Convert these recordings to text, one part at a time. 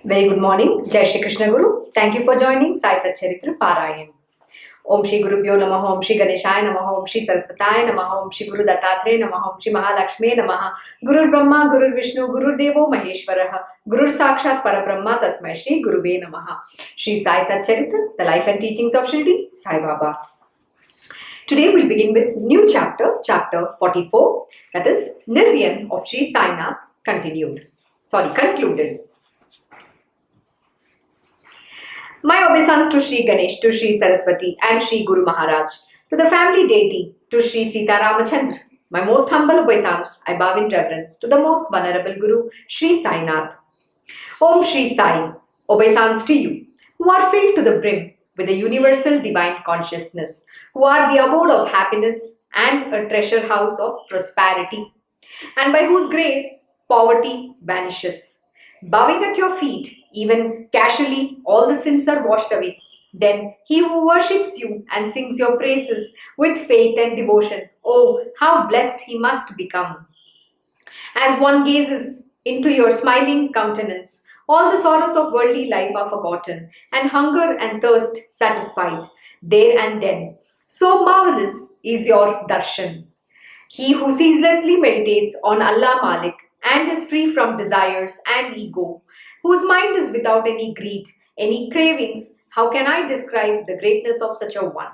Very good morning. Jai Shri Krishna Guru. Thank you for joining Sai Satcharita Parayan. Om Shri Gurubhyo Namaha, Om Shri Ganeshaya Namaha, Om Shri Saraswataya Namaha, Om Shri Guru Dattatreya Namaha, Om Shri Mahalakshmi Namaha, Guru Brahma, Guru Vishnu, Guru Devo Maheshwaraha, Guru Sakshat Parabrahma Tasmai Shri Guruve Namaha. Shri Sai Satcharita, the life and teachings of Shirdi, Sai Baba. Today we'll begin with new chapter, chapter 44, that is Niryan of Shri Sainath, concluded. My obeisance to Shri Ganesh, to Shri Saraswati and Shri Guru Maharaj, to the family deity, to Shri Sita Ramachandra. My most humble obeisance, I bow in reverence to the most venerable Guru, Shri Sainath. Om Shri Sai, obeisance to you, who are filled to the brim with the universal divine consciousness, who are the abode of happiness and a treasure house of prosperity, and by whose grace poverty vanishes. Bowing at your feet, even casually, all the sins are washed away. Then he who worships you and sings your praises with faith and devotion, oh, how blessed he must become. As one gazes into your smiling countenance, all the sorrows of worldly life are forgotten, and hunger and thirst satisfied, there and then. So marvelous is your darshan. He who ceaselessly meditates on Allah Malik and is free from desires and ego, whose mind is without any greed, any cravings, how can I describe the greatness of such a one?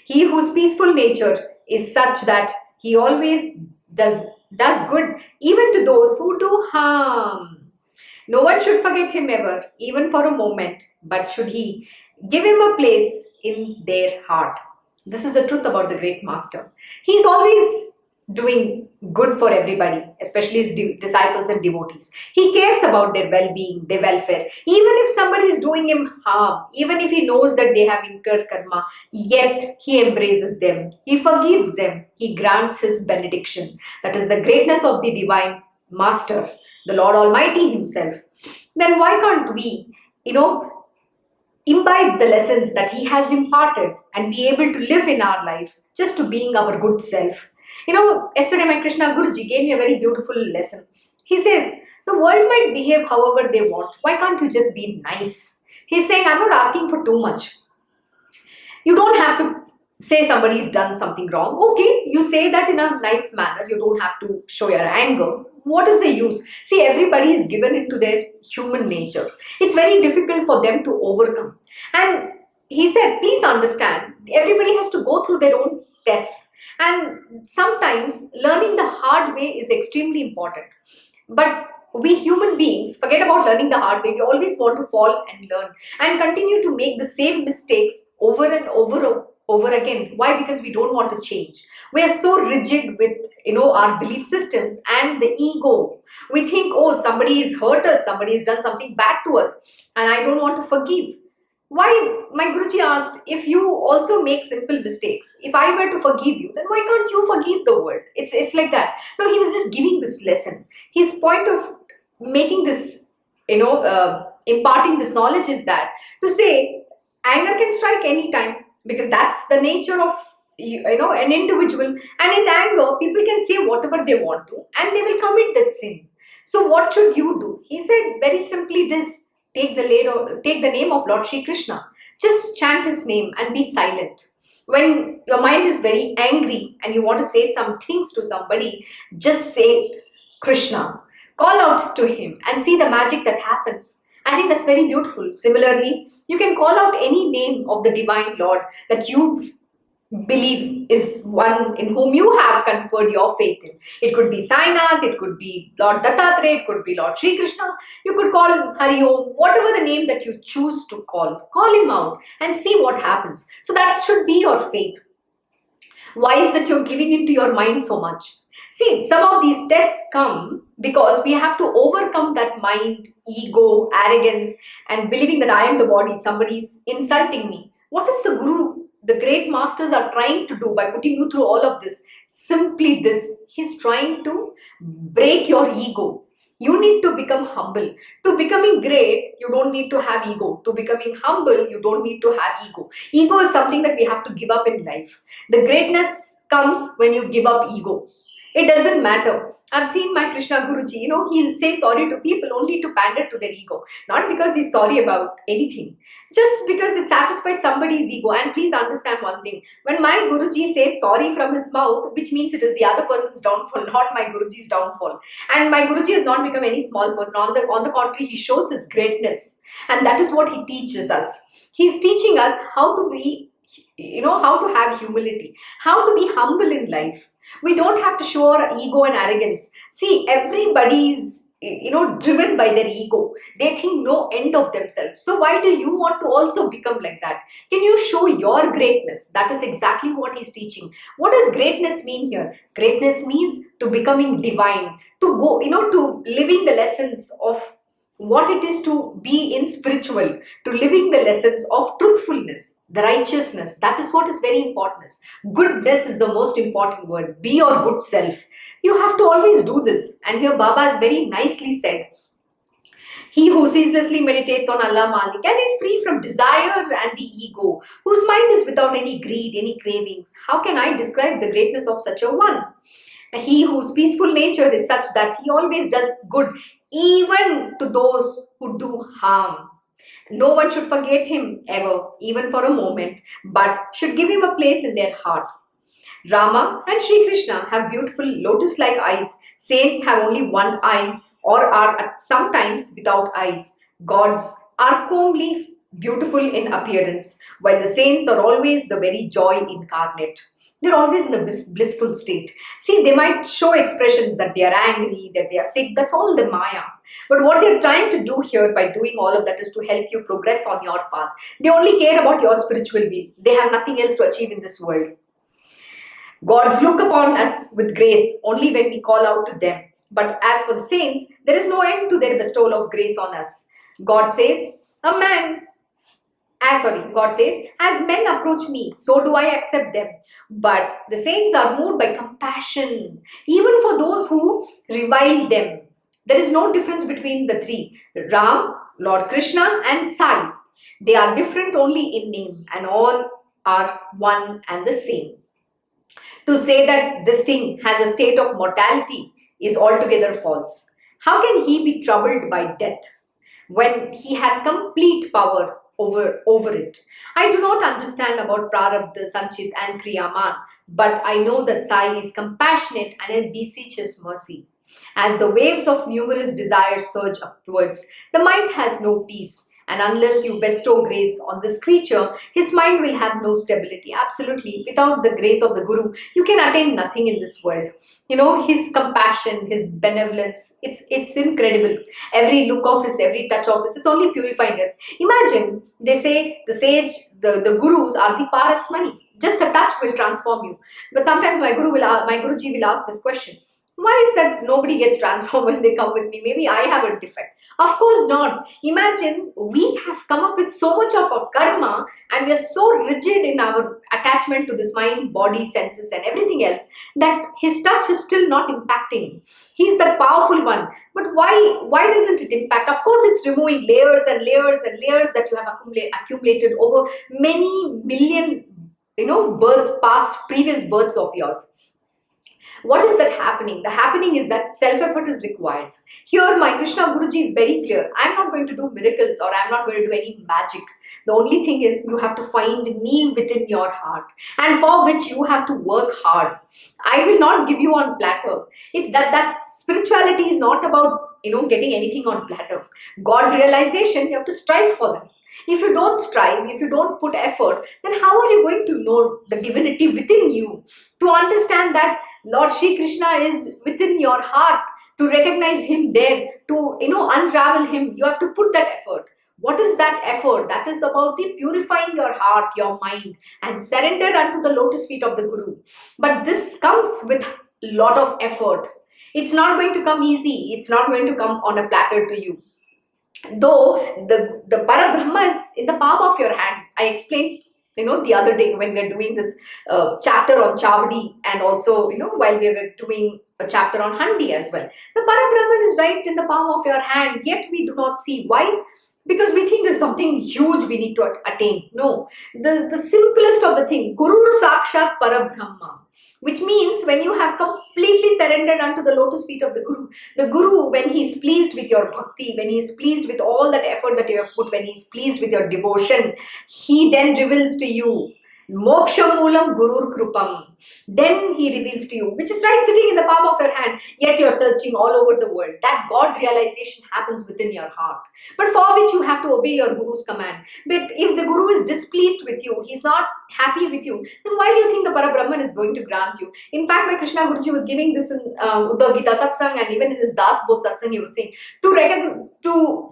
He whose peaceful nature is such that he always does good even to those who do harm. No one should forget him ever, even for a moment, but should he give him a place in their heart. This is the truth about the great master. He's always doing good for everybody, especially his disciples and devotees. He cares about their well-being, their welfare. Even if somebody is doing him harm, even if he knows that they have incurred karma, yet he embraces them. He forgives them. He grants his benediction. That is the greatness of the divine master, the Lord Almighty himself. Then why can't we, imbibe the lessons that he has imparted and be able to live in our life just to being our good self? Yesterday my Krishna Guruji gave me a very beautiful lesson. He says, the world might behave however they want. Why can't you just be nice? He's saying, I'm not asking for too much. You don't have to say somebody's done something wrong. Okay, you say that in a nice manner. You don't have to show your anger. What is the use? See, everybody is given into their human nature. It's very difficult for them to overcome. And he said, please understand, everybody has to go through their own tests. And sometimes learning the hard way is extremely important. But we human beings forget about learning the hard way. We always want to fall and learn and continue to make the same mistakes over and over again. Why? Because we don't want to change. We are so rigid with our belief systems and the ego. We think, oh, somebody has hurt us, somebody has done something bad to us, and I don't want to forgive. Why? My Guruji asked, if you also make simple mistakes, if I were to forgive you, then why can't you forgive the world? It's like that. No, he was just giving this lesson. His point of making this, imparting this knowledge is that to say anger can strike any time, because that's the nature of an individual. And in anger, people can say whatever they want to, and they will commit that sin. So what should you do? He said very simply this. Take the name of Lord Shri Krishna. Just chant his name and be silent. When your mind is very angry and you want to say some things to somebody, just say Krishna. Call out to him and see the magic that happens. I think that's very beautiful. Similarly, you can call out any name of the divine Lord that you believe is one in whom you have conferred your faith in. It could be Sainath, it could be Lord Dattatreya, it could be Lord Shri Krishna. You could call Hari Om, whatever the name that you choose to call him out and see what happens. So that should be your faith. Why is that you're giving into your mind so much? See, some of these tests come because we have to overcome that mind, ego, arrogance, and believing that I am the body, somebody's insulting me. What is the Guru, the great masters are trying to do by putting you through all of this? Simply this. He's trying to break your ego. You need to become humble. To becoming great, you don't need to have ego. To becoming humble, you don't need to have ego. Ego is something that we have to give up in life. The greatness comes when you give up ego. It doesn't matter. I've seen my Krishna Guruji, he'll say sorry to people only to pander to their ego. Not because he's sorry about anything, just because it satisfies somebody's ego. And please understand one thing. When my Guruji says sorry from his mouth, which means it is the other person's downfall, not my Guruji's downfall. And my Guruji has not become any small person. On the contrary, he shows his greatness. And that is what he teaches us. He's teaching us how to be, how to have humility, how to be humble in life. We don't have to show our ego and arrogance. See, everybody's, driven by their ego. They think no end of themselves. So why do you want to also become like that? Can you show your greatness? That is exactly what he's teaching. What does greatness mean here? Greatness means to becoming divine, to go, to living the lessons of what it is to be in spiritual, to living the lessons of truthfulness, the righteousness. That is what is very important. Goodness is the most important word. Be your good self. You have to always do this. And here Baba has very nicely said, he who ceaselessly meditates on Allah Malik and is free from desire and the ego, whose mind is without any greed, any cravings. How can I describe the greatness of such a one? He whose peaceful nature is such that he always does good, even to those who do harm. No one should forget him ever, even for a moment, but should give him a place in their heart. Rama and Shri Krishna have beautiful lotus-like eyes. Saints have only one eye or are sometimes without eyes. Gods are comely beautiful in appearance, while the saints are always the very joy incarnate. They're always in a blissful state. See, they might show expressions that they are angry, that they are sick. That's all the Maya. But what they're trying to do here by doing all of that is to help you progress on your path. They only care about your spiritual will. They have nothing else to achieve in this world. Gods look upon us with grace only when we call out to them. But as for the saints, there is no end to their bestowal of grace on us. God says, God says, as men approach me, so do I accept them. But the saints are moved by compassion, even for those who revile them. There is no difference between the three, Ram, Lord Krishna and Sai. They are different only in name and all are one and the same. To say that this thing has a state of mortality is altogether false. How can he be troubled by death when he has complete power over it? I do not understand about Prarabdha, Sanchit and Kriyaman, but I know that Sai is compassionate and it beseeches mercy. As the waves of numerous desires surge upwards, the mind has no peace. And unless you bestow grace on this creature, his mind will have no stability. Absolutely. Without the grace of the Guru, you can attain nothing in this world. His compassion, his benevolence, it's incredible. Every look of his, every touch of his, it's only purifying us. Imagine, they say the sage, the Gurus are the Paras money. Just a touch will transform you. But sometimes my Guruji will ask this question. Why is that nobody gets transformed when they come with me? Maybe I have a defect. Of course not. Imagine we have come up with so much of a karma and we are so rigid in our attachment to this mind, body, senses and everything else that his touch is still not impacting. He's the powerful one. But why doesn't it impact? Of course, it's removing layers and layers and layers that you have accumulated over many million, previous births of yours. What is that happening? The happening is that self-effort is required. Here, my Krishna Guruji is very clear. I'm not going to do miracles or I'm not going to do any magic. The only thing is you have to find me within your heart and for which you have to work hard. I will not give you on platter. That spirituality is not about, getting anything on platter. God realization, you have to strive for them. If you don't strive, if you don't put effort, then how are you going to know the divinity within you? To understand that Lord Shri Krishna is within your heart, to recognize him there, to unravel him, you have to put that effort. What is that effort? That is about the purifying your heart, your mind, and surrendered unto the lotus feet of the Guru. But this comes with a lot of effort. It's not going to come easy. It's not going to come on a platter to you. Though the Parabrahma is in the palm of your hand. I explained, the other day when we were doing this chapter on Chavdi and also, while we were doing a chapter on Handi as well. The Parabrahman is right in the palm of your hand, yet we do not see. Why? because we think there's something huge we need to attain. No, the simplest of the thing, Guru Sakshat Parabrahma, which means when you have completely surrendered unto the lotus feet of the Guru, when he's pleased with your bhakti, when he's pleased with all that effort that you have put, when he's pleased with your devotion, he then reveals to you Moksha Moolam Gurur Krupam. Then he reveals to you, which is right sitting in the palm of your hand, yet you're searching all over the world. That God realization happens within your heart, but for which you have to obey your Guru's command. But if the Guru is displeased with you, he's not happy with you, then why do you think the Parabrahman is going to grant you? In fact, my Krishna Guruji was giving this in Uddhav Gita Satsang, and even in his Das Bodh Satsang, he was saying to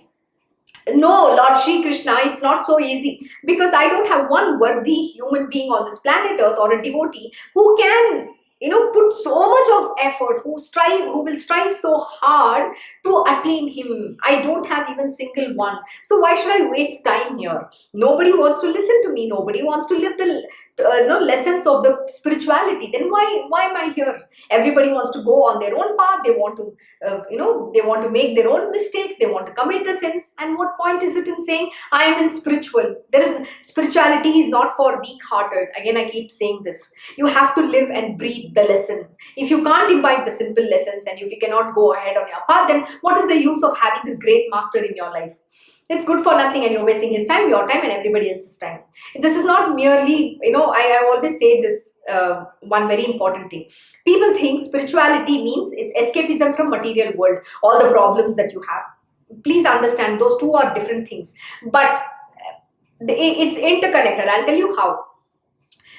no, Lord Shri Krishna, it's not so easy, because I don't have one worthy human being on this planet Earth or a devotee who can, put so much of effort, who will strive so hard to attain him. I don't have even single one. So why should I waste time here? Nobody wants to listen to me. Nobody wants to live the lessons of the spirituality. Then why am I here? Everybody wants to go on their own path. They want to they want to make their own mistakes. They want to commit the sins. And what point is it in saying I am in spiritual? Spirituality is not for weak-hearted. Again, I keep saying this. You have to live and breathe the lesson. If you can't imbibe the simple lessons, and if you cannot go ahead on your path, then what is the use of having this great master in your life? It's good for nothing, and you're wasting his time, your time, and everybody else's time. This is not merely, I always say this, one very important thing. People think spirituality means it's escapism from material world, all the problems that you have. Please understand, those two are different things. But it's interconnected. I'll tell you how.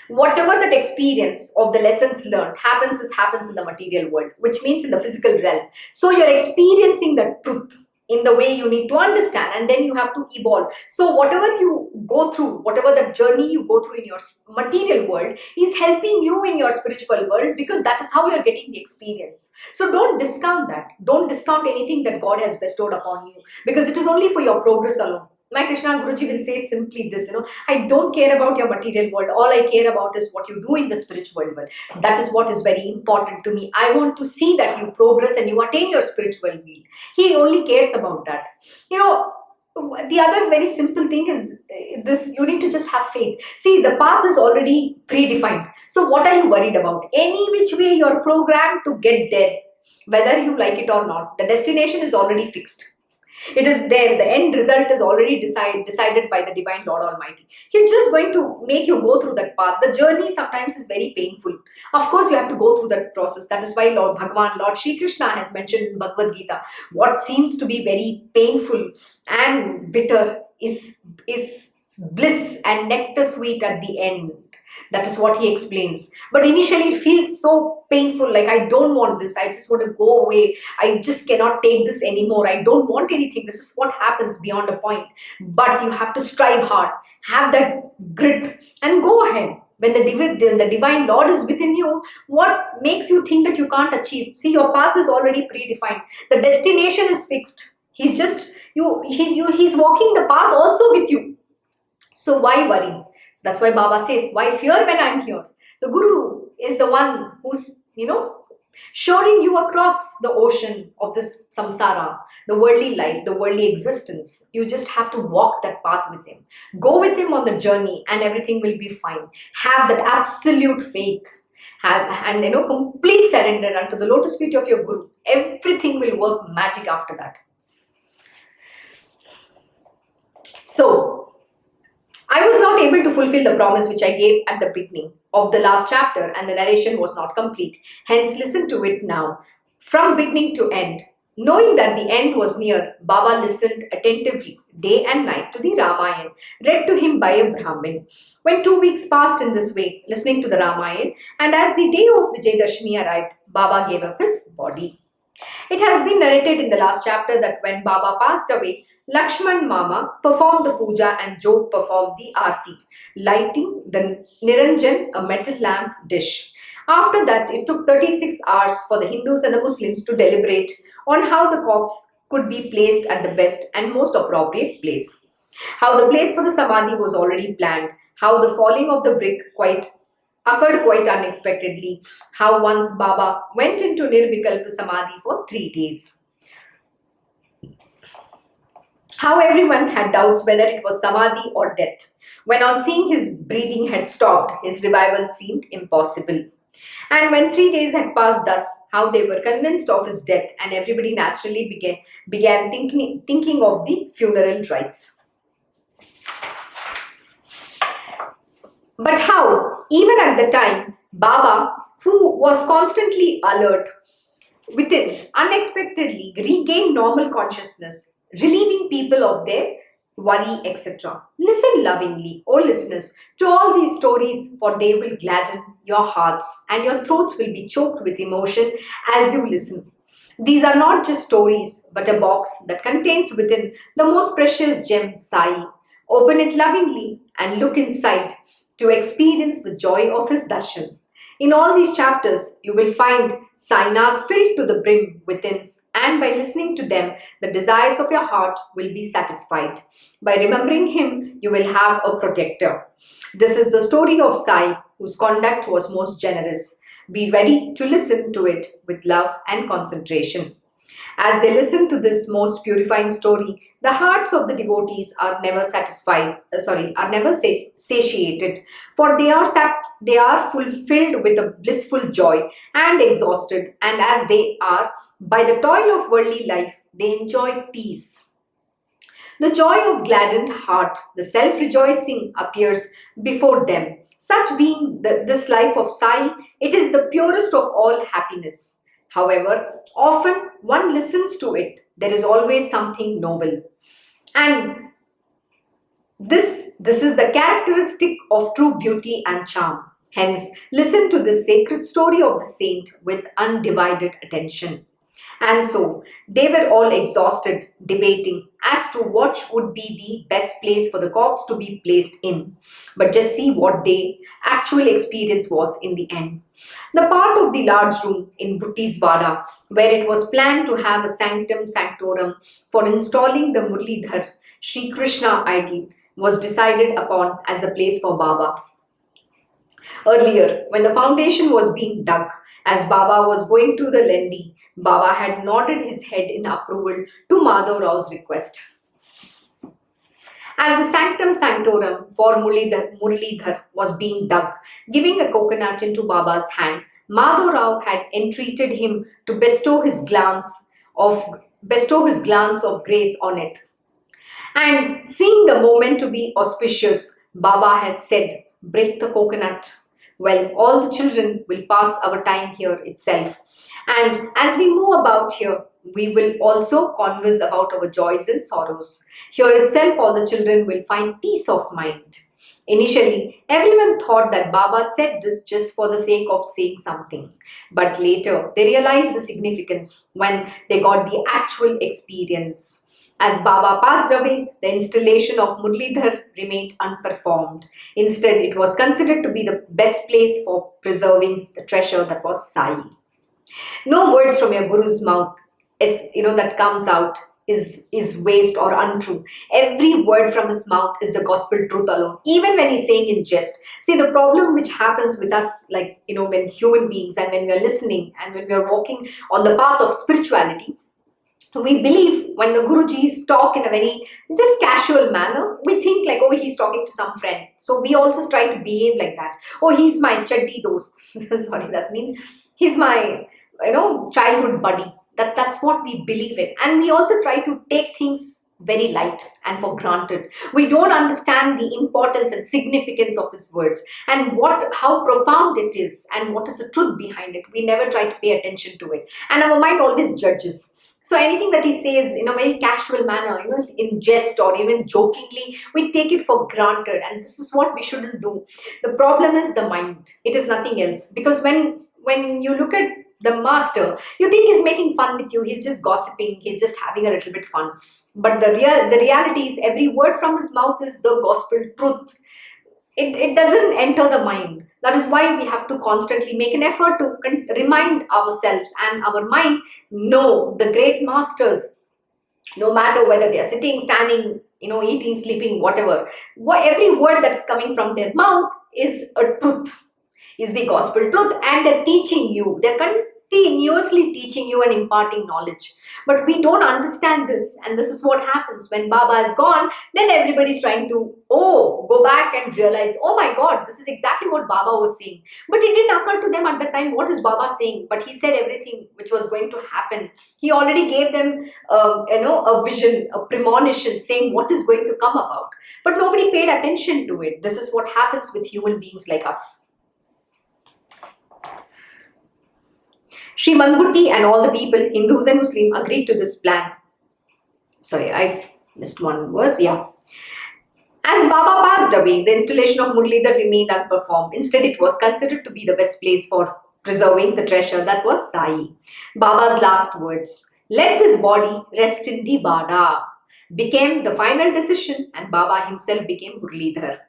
Whatever that experience of the lessons learned happens in the material world, which means in the physical realm. So you're experiencing the truth in the way you need to understand, and then you have to evolve. So whatever you go through, whatever the journey you go through in your material world is helping you in your spiritual world, because that is how you're getting the experience. So don't discount that. Don't discount anything that God has bestowed upon you, because it is only for your progress alone. My Krishna Guruji will say simply this, I don't care about your material world. All I care about is what you do in the spiritual world. That is what is very important to me. I want to see that you progress and you attain your spiritual will. He only cares about that. The other very simple thing is this: you need to just have faith. See, the path is already predefined. So what are you worried about? Any which way you're programmed to get there, whether you like it or not, the destination is already fixed. It is there. The end result is already decided by the Divine Lord Almighty. He's just going to make you go through that path. The journey sometimes is very painful. Of course, you have to go through that process. That is why Lord Bhagavan, Lord Shri Krishna has mentioned in Bhagavad Gita, what seems to be very painful and bitter is bliss and nectar sweet at the end. That is what he explains. But initially it feels so painful, like I don't want this, I just want to go away, I just cannot take this anymore, I don't want anything. This is what happens beyond a point. But you have to strive hard, have that grit, and go ahead. When the Divine Lord is within you, what makes you think that you can't achieve? See, your path is already predefined. The destination is fixed. He's just, he's walking the path also with you. So why worry? That's why Baba says, why fear when I'm here? The Guru is the one who's, showing you across the ocean of this samsara, the worldly life, the worldly existence. You just have to walk that path with him. Go with him on the journey and everything will be fine. Have that absolute faith. And complete surrender unto the lotus feet of your Guru. Everything will work magic after that. So, I was not able to fulfill the promise which I gave at the beginning of the last chapter, and the narration was not complete. Hence, listen to it now. From beginning to end, knowing that the end was near, Baba listened attentively, day and night, to the Ramayana, read to him by a Brahmin. When 2 weeks passed in this way, listening to the Ramayana, and as the day of Vijayadashmi arrived, Baba gave up his body. It has been narrated in the last chapter that when Baba passed away, Lakshman Mama performed the puja and Jog performed the aarti, lighting the Niranjan, a metal lamp dish. After that, it took 36 hours for the Hindus and the Muslims to deliberate on how the corpse could be placed at the best and most appropriate place. How the place for the samadhi was already planned, how the falling of the brick occurred quite unexpectedly, how once Baba went into Nirvikalpa Samadhi for 3 days. How everyone had doubts whether it was samadhi or death. When on seeing his breathing had stopped, his revival seemed impossible. And when 3 days had passed thus, how they were convinced of his death, and everybody naturally began thinking of the funeral rites. But how, even at the time, Baba, who was constantly alert within, unexpectedly regained normal consciousness, relieving people of their worry, etc. Listen lovingly, O listeners, to all these stories, for they will gladden your hearts and your throats will be choked with emotion as you listen. These are not just stories, but a box that contains within the most precious gem, Sai. Open it lovingly and look inside to experience the joy of his darshan. In all these chapters, you will find Sainath filled to the brim within, and by listening to them, the desires of your heart will be satisfied. By remembering him, you will have a protector. This is the story of Sai, whose conduct was most generous. Be ready to listen to it with love and concentration. As they listen to this most purifying story, the hearts of the devotees are never satiated, for they are fulfilled with a blissful joy and exhausted, and as they are by the toil of worldly life, they enjoy peace. The joy of gladdened heart, the self-rejoicing appears before them. Such being this life of Sai, it is the purest of all happiness. However, often one listens to it, there is always something noble. And this is the characteristic of true beauty and charm. Hence, listen to this sacred story of the saint with undivided attention. And so, they were all exhausted, debating as to what would be the best place for the corpse to be placed in. But just see what their actual experience was in the end. The part of the large room in Bhutti's Vada, where it was planned to have a sanctum sanctorum for installing the Murlidhar Sri Krishna idol, was decided upon as the place for Baba. Earlier, when the foundation was being dug, as Baba was going to the Lendi, Baba had nodded his head in approval to Madhav Rao's request. As the sanctum sanctorum for Murlidhar was being dug, giving a coconut into Baba's hand, Madhav Rao had entreated him to bestow his glance of grace on it. And seeing the moment to be auspicious, Baba had said, "Break the coconut. Well, all the children will pass our time here itself. And as we move about here, we will also converse about our joys and sorrows. Here itself, all the children will find peace of mind." Initially, everyone thought that Baba said this just for the sake of saying something. But later, they realized the significance when they got the actual experience. As Baba passed away, the installation of Murlidhar remained unperformed. Instead, it was considered to be the best place for preserving the treasure that was Sai. No words from your Guru's mouth that comes out is waste or untrue. Every word from his mouth is the gospel truth alone, even when he's saying in jest. See, the problem which happens with us, when human beings and when we are listening and when we are walking on the path of spirituality, we believe when the Gurujis talk in a very just casual manner, we think like, oh, he's talking to some friend. So we also try to behave like that. Oh, he's my chaddi dost. Sorry, that means he's my childhood buddy. That's what we believe in. And we also try to take things very light and for granted. We don't understand the importance and significance of his words and how profound it is and what is the truth behind it. We never try to pay attention to it. And our mind always judges. So anything that he says in a very casual manner, in jest or even jokingly, we take it for granted, and this is what we shouldn't do. The problem is the mind. It is nothing else. Because when you look at the master, you think he's making fun with you, he's just gossiping, he's just having a little bit fun. But the reality is every word from his mouth is the gospel truth. It doesn't enter the mind. That is why we have to constantly make an effort to remind ourselves and our mind, no, the great masters, no matter whether they are sitting, standing, eating, sleeping, whatever, every word that is coming from their mouth is a truth, is the gospel truth, and they're teaching you. They're continuously teaching you and imparting knowledge. But we don't understand this, and this is what happens when Baba is gone. Then everybody's trying to go back and realize, oh my God, this is exactly what Baba was saying. But it didn't occur to them at the time, what is Baba saying? But he said everything which was going to happen. He already gave them a vision, a premonition saying what is going to come about. But nobody paid attention to it. This is what happens with human beings like us. Shri Mangutti and all the people, Hindus and Muslims, agreed to this plan. Sorry, I've missed one verse. Yeah. As Baba passed away, the installation of Murlidhar remained unperformed. Instead, it was considered to be the best place for preserving the treasure that was Sai. Baba's last words, "Let this body rest in the Vada," became the final decision, and Baba himself became Murlidhar.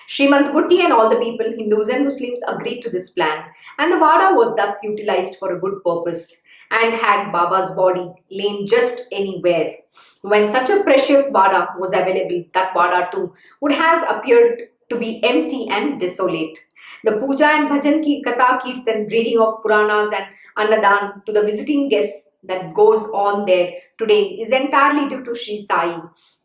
Srimant Gutti and all the people, Hindus and Muslims, agreed to this plan, and the Vada was thus utilized for a good purpose. And had Baba's body lain just anywhere, when such a precious Vada was available, that Vada too would have appeared to be empty and desolate. The puja and bhajan ki katha kirtan, reading of Puranas and Annadan to the visiting guests that goes on there today is entirely due to Shri Sai.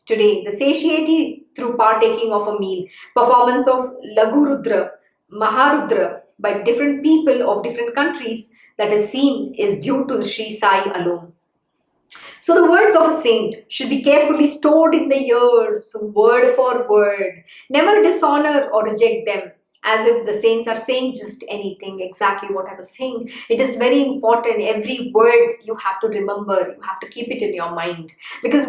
Today, the satiety through partaking of a meal, performance of Lagu Rudra, Maharudra by different people of different countries that is seen is due to Shri Sai alone. So the words of a saint should be carefully stored in the ears, word for word. Never dishonor or reject them as if the saints are saying just anything, exactly what I was saying. It is very important. Every word you have to remember, you have to keep it in your mind, because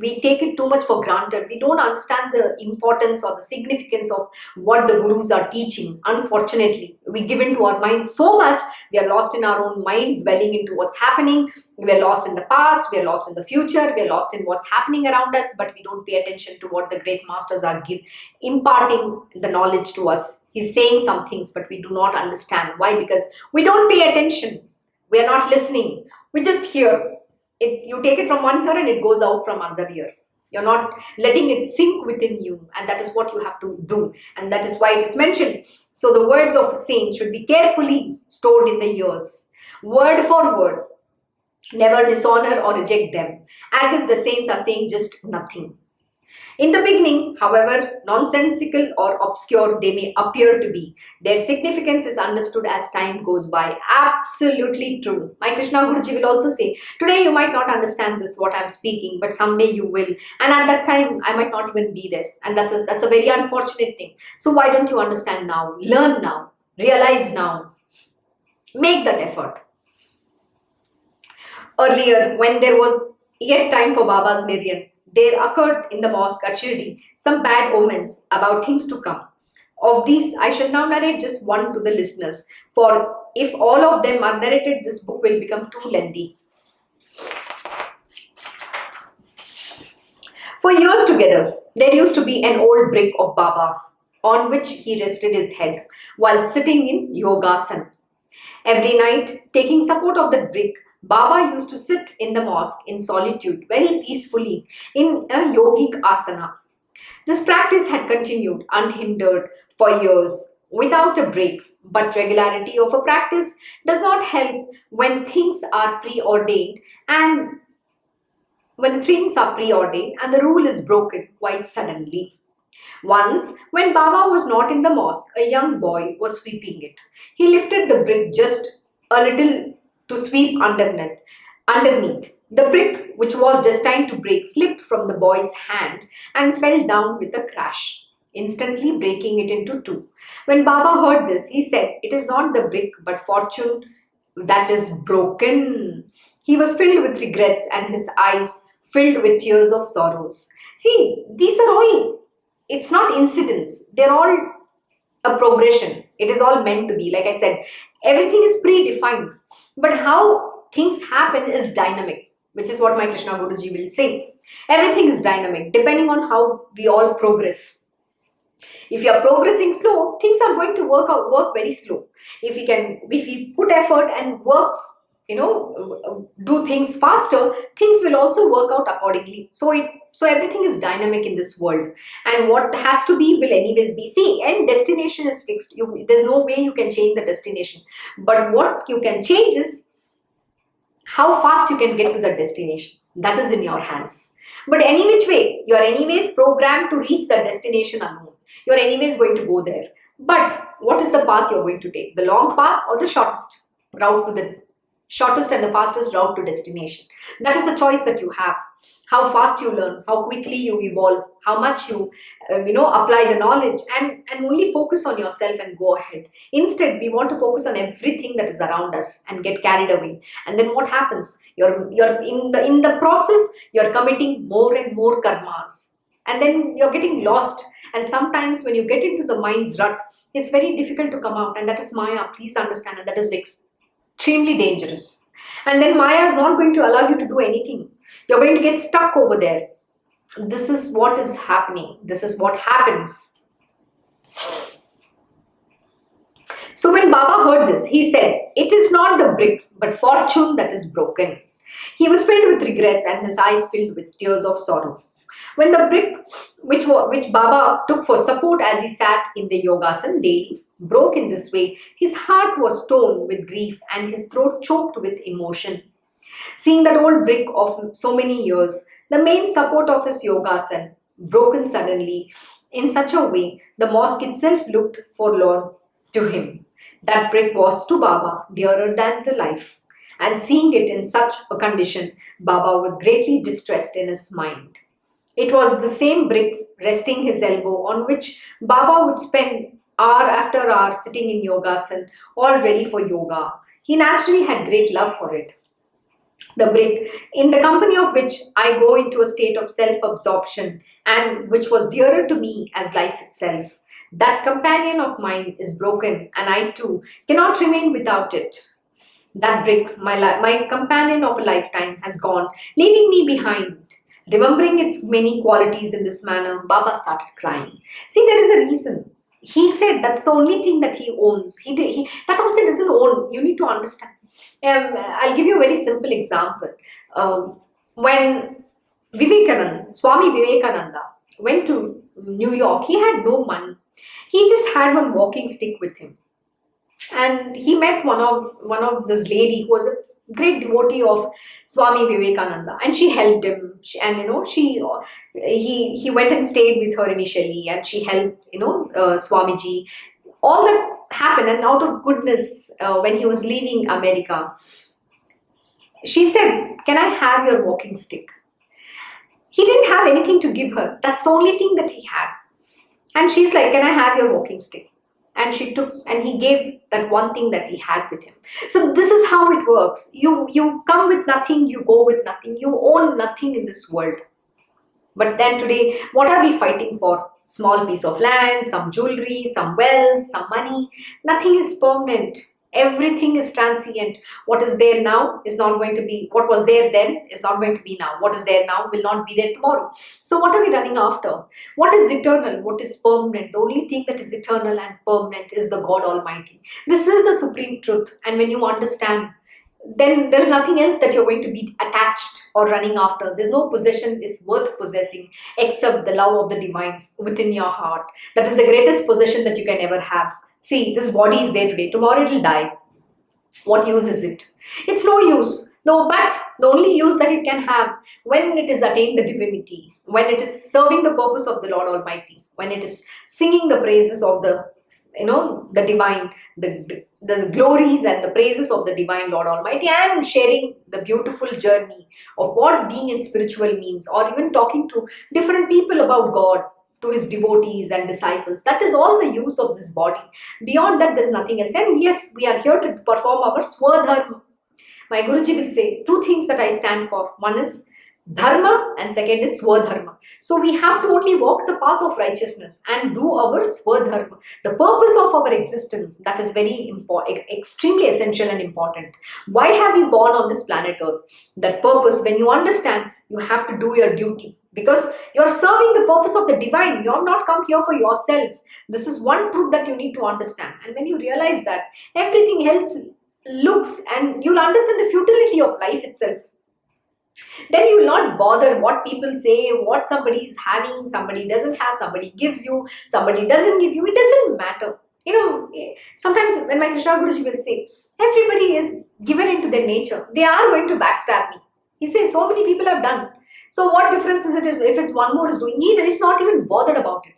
we take it too much for granted. We don't understand the importance or the significance of what the gurus are teaching. Unfortunately, we give into our mind so much, we are lost in our own mind, dwelling into what's happening. We are lost in the past, we are lost in the future, we are lost in what's happening around us, but we don't pay attention to what the great masters are imparting the knowledge to us. He's saying some things, but we do not understand. Why? Because we don't pay attention. We are not listening. We just hear. You take it from one ear and it goes out from another ear. You're not letting it sink within you, and that is what you have to do, and that is why it is mentioned. So the words of a saint should be carefully stored in the ears, word for word. Never dishonor or reject them, as if the saints are saying just nothing. In the beginning, however nonsensical or obscure they may appear to be, their significance is understood as time goes by. Absolutely true. My Krishna Guruji will also say, today you might not understand this, what I'm speaking, but someday you will. And at that time, I might not even be there. And that's a very unfortunate thing. So why don't you understand now? Learn now. Realize now. Make that effort. Earlier, when there was yet time for Baba's Niryan, there occurred in the mosque at Shirdi some bad omens about things to come. Of these, I shall now narrate just one to the listeners, for if all of them are narrated, this book will become too lengthy. For years together, there used to be an old brick of Baba on which he rested his head while sitting in Yogasana. Every night, taking support of that brick, Baba used to sit in the mosque in solitude, very peacefully, in a yogic asana. This practice had continued unhindered for years, without a break, but regularity of a practice does not help when things are preordained and the rule is broken quite suddenly. Once, when Baba was not in the mosque, a young boy was sweeping it. He lifted the brick just a little to sweep underneath. The brick, which was destined to break, slipped from the boy's hand and fell down with a crash, instantly breaking it into two. When Baba heard this, he said, "It is not the brick, but fortune that is broken." He was filled with regrets and his eyes filled with tears of sorrows. See, these are all, it's not incidents. They're all a progression. It is all meant to be. Like I said, everything is predefined. But how things happen is dynamic, which is what my Krishna Guruji will say. Everything is dynamic, depending on how we all progress. If you are progressing slow, things are going to work very slow. If we put effort and work do things faster, things will also work out accordingly. So everything is dynamic in this world, and what has to be will anyways be. See, and destination is fixed. There's no way you can change the destination, but what you can change is how fast you can get to the destination. That is in your hands. But any which way, you are anyways programmed to reach the destination alone. You are anyways going to go there. But what is the path you are going to take? The long path or the shortest route to the shortest and the fastest route to destination? That is the choice that you have. How fast you learn, how quickly you evolve, how much you apply the knowledge, and only focus on yourself and go ahead. Instead, we want to focus on everything that is around us and get carried away. And then what happens? You're in the process, you're committing more and more karmas, and then you're getting lost. And sometimes when you get into the mind's rut, it's very difficult to come out, and that is Maya. Please understand, and that is extremely dangerous. And then Maya is not going to allow you to do anything. You're going to get stuck over there. This is what is happening. This is what happens. So when Baba heard this, he said, "It is not the brick, but fortune that is broken." He was filled with regrets and his eyes filled with tears of sorrow. When the brick, which Baba took for support as he sat in the yogasana daily, broke in this way, his heart was torn with grief and his throat choked with emotion. Seeing that old brick of so many years, the main support of his yogasana, broken suddenly in such a way, the mosque itself looked forlorn to him. That brick was to Baba dearer than the life. And seeing it in such a condition, Baba was greatly distressed in his mind. It was the same brick resting his elbow on which Baba would spend hour after hour sitting in yogasana, all ready for yoga. He naturally had great love for it. The brick, in the company of which I go into a state of self-absorption and which was dearer to me as life itself. That companion of mine is broken and I too cannot remain without it. That brick, my companion of a lifetime, has gone, leaving me behind. Remembering its many qualities in this manner, Baba started crying. See, there is a reason. He said that's the only thing that he owns. That also doesn't own. You need to understand. I'll give you a very simple example. When Swami Vivekananda went to New York, he had no money. He just had one walking stick with him, and he met one of this lady who was a great devotee of Swami Vivekananda, and she helped him. He went and stayed with her initially, and she helped Swamiji. All that happened, and out of goodness, when he was leaving America, she said, "Can I have your walking stick?" He didn't have anything to give her. That's the only thing that he had. And she's like, "Can I have your walking stick?" And she took, and he gave that one thing that he had with him. So this is how it works. You come with nothing, you go with nothing. You own nothing in this world. But then today, what are we fighting for? Small piece of land, some jewelry, some wealth, some money. Nothing is permanent. Everything is transient. What is there now is not going to be, what was there then is not going to be now. What is there now will not be there tomorrow. So what are we running after? What is eternal? What is permanent? The only thing that is eternal and permanent is the God Almighty. This is the supreme truth. And when you understand, then there's nothing else that you're going to be attached or running after. There's no possession is worth possessing except the love of the divine within your heart. That is the greatest possession that you can ever have. See, this body is there today. Tomorrow it will die. What use is it? It's no use. No, but the only use that it can have when it is attained the divinity, when it is serving the purpose of the Lord Almighty, when it is singing the praises of the divine, the glories and the praises of the divine Lord Almighty, and sharing the beautiful journey of what being in spiritual means, or even talking to different people about God, to his devotees and disciples. That is all the use of this body. Beyond that, there's nothing else. And yes, we are here to perform our swadharma. My Guruji will say two things that I stand for. One is dharma and second is swadharma. So we have to only walk the path of righteousness and do our swadharma. The purpose of our existence, that is very important, extremely essential and important. Why have we born on this planet Earth? That purpose, when you understand, you have to do your duty. Because you're serving the purpose of the divine. You have not come here for yourself. This is one truth that you need to understand. And when you realize that, everything else looks and you'll understand the futility of life itself. Then you will not bother what people say, what somebody is having, somebody doesn't have, somebody gives you, somebody doesn't give you. It doesn't matter. Sometimes when my Krishna Guruji will say, everybody is given into their nature. They are going to backstab me. He says, so many people have done. So what difference is it if it's one more is doing? He is not even bothered about it.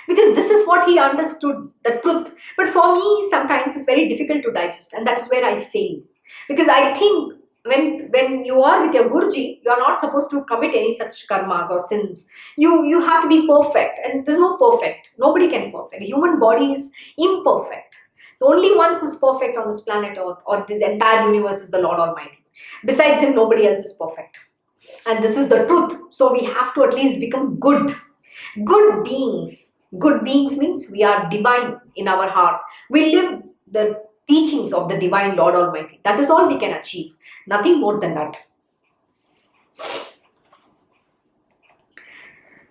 Because this is what he understood, the truth. But for me, sometimes it's very difficult to digest, and that is where I fail. Because I think when you are with your Guruji, you are not supposed to commit any such karmas or sins. You have to be perfect, and there's no perfect. Nobody can perfect. The human body is imperfect. The only one who's perfect on this planet Earth or this entire universe is the Lord Almighty. Besides him, nobody else is perfect. And this is the truth. So we have to at least become good. Good beings. Good beings means we are divine in our heart. We live the teachings of the divine Lord Almighty. That is all we can achieve. Nothing more than that.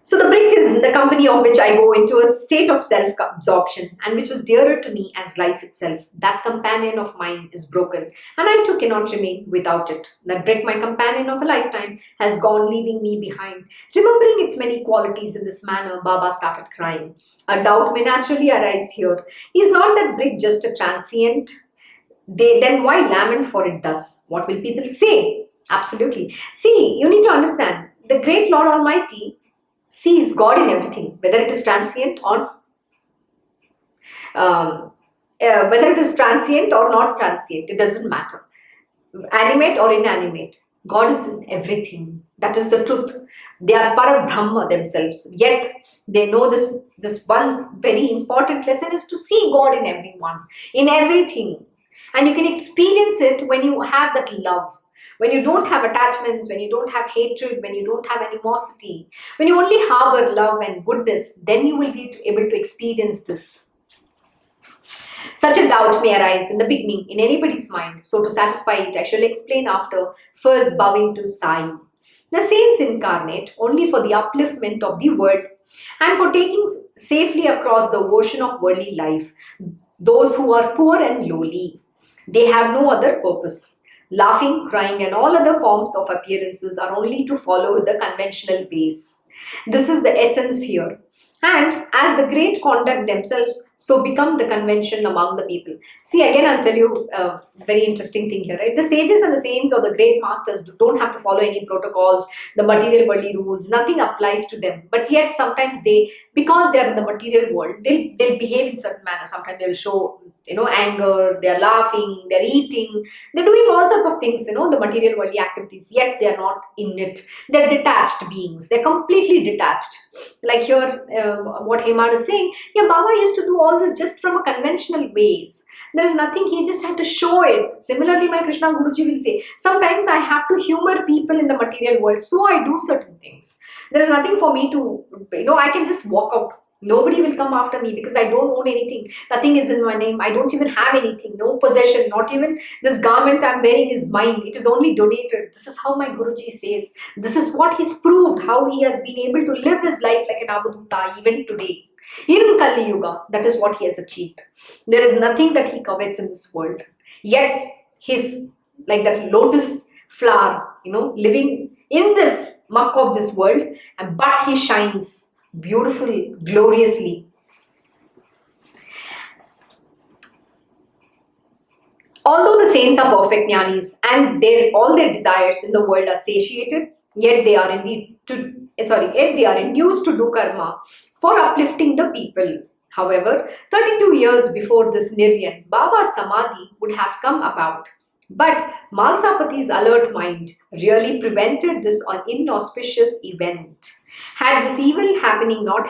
So the brick is in the company of which I go into a state of self-absorption and which was dearer to me as life itself. That companion of mine is broken and I too cannot remain without it. That brick, my companion of a lifetime, has gone leaving me behind. Remembering its many qualities in this manner, Baba started crying. A doubt may naturally arise here. Is not that brick just a transient? Then why lament for it thus? What will people say? Absolutely. See, you need to understand, the great Lord Almighty sees God in everything, whether it is transient or not transient, it doesn't matter. Animate or inanimate, God is in everything. That is the truth. They are Parabrahma themselves. Yet they know this one very important lesson is to see God in everyone, in everything. And you can experience it when you have that love. When you don't have attachments, when you don't have hatred, when you don't have animosity, when you only harbor love and goodness, then you will be able to experience this. Such a doubt may arise in the beginning in anybody's mind. So to satisfy it, I shall explain after, first bowing to Sai. The saints incarnate only for the upliftment of the world and for taking safely across the ocean of worldly life those who are poor and lowly. They have no other purpose. Laughing, crying, and all other forms of appearances are only to follow the conventional ways. This is the essence here. And as the great conduct themselves, so become the convention among the people. See, again, I'll tell you a very interesting thing here, right? The sages and the saints or the great masters don't have to follow any protocols, the material worldly rules, nothing applies to them. But yet sometimes because they are in the material world, they'll behave in certain manner. Sometimes they'll show, anger, they're laughing, they're eating, they're doing all sorts of things, the material worldly activities, yet they're not in it. They're detached beings. They're completely detached. Like here, what Hemad is saying, yeah, Baba used to do all this just from a conventional ways. There is nothing, he just had to show it. Similarly, my Krishna Guruji will say, sometimes I have to humor people in the material world, so I do certain things. There is nothing for me to, I can just walk out. Nobody will come after me because I don't own anything. Nothing is in my name. I don't even have anything. No possession. Not even this garment I'm wearing is mine. It is only donated. This is how my Guruji says. This is what he's proved. How he has been able to live his life like an Avaduta even today. In Kali Yuga, that is what he has achieved. There is nothing that he covets in this world. Yet he's like that lotus flower, living in this muck of this world, but he shines beautifully, gloriously. Although the saints are perfect jnanis and all their desires in the world are satiated, yet they are induced to do karma for uplifting the people. However, 32 years before this Niryan, Baba's Samadhi would have come about. But Malsapati's alert mind really prevented this inauspicious event. Had this evil happening not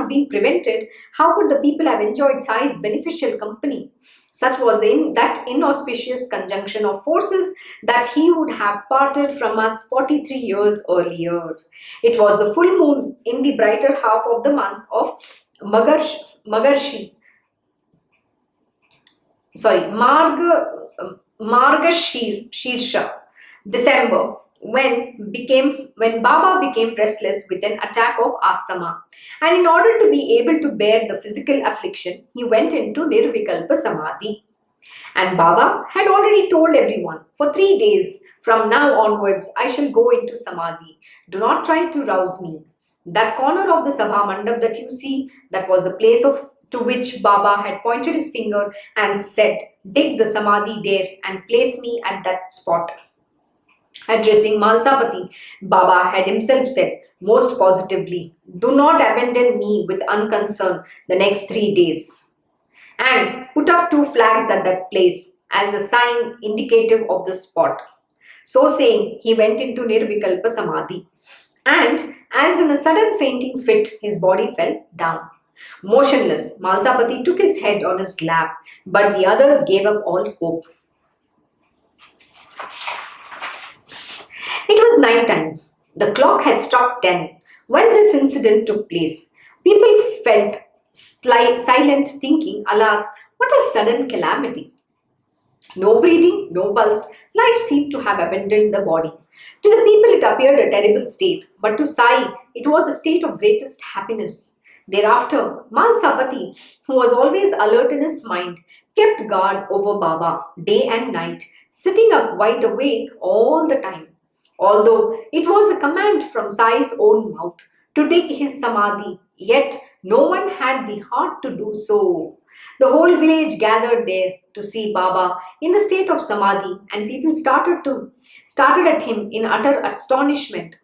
been prevented, how could the people have enjoyed Sai's beneficial company? Such was that inauspicious conjunction of forces that he would have parted from us 43 years earlier. It was the full moon in the brighter half of the month of Margashirsha, December, when Baba became restless with an attack of asthma, and in order to be able to bear the physical affliction, he went into Nirvikalpa Samadhi. And Baba had already told everyone, for 3 days from now onwards, I shall go into Samadhi. Do not try to rouse me. That corner of the Sabha Mandap that you see, that was the place to which Baba had pointed his finger and said, dig the Samadhi there and place me at that spot. Addressing Malsapati, Baba had himself said, most positively, do not abandon me with unconcern the next 3 days, and put up 2 flags at that place as a sign indicative of the spot. So saying, he went into Nirvikalpa Samadhi, and as in a sudden fainting fit, his body fell down. Motionless, Malsapati took his head on his lap, but the others gave up all hope. It was night time. The clock had struck 10 when this incident took place. People felt silent, thinking, alas, what a sudden calamity. No breathing, no pulse, life seemed to have abandoned the body. To the people it appeared a terrible state, but to Sai it was a state of greatest happiness. Thereafter, Malsapati, who was always alert in his mind, kept guard over Baba day and night, sitting up wide awake all the time. Although it was a command from Sai's own mouth to dig his samadhi, yet no one had the heart to do so. The whole village gathered there to see Baba in the state of samadhi, and people started at him in utter astonishment.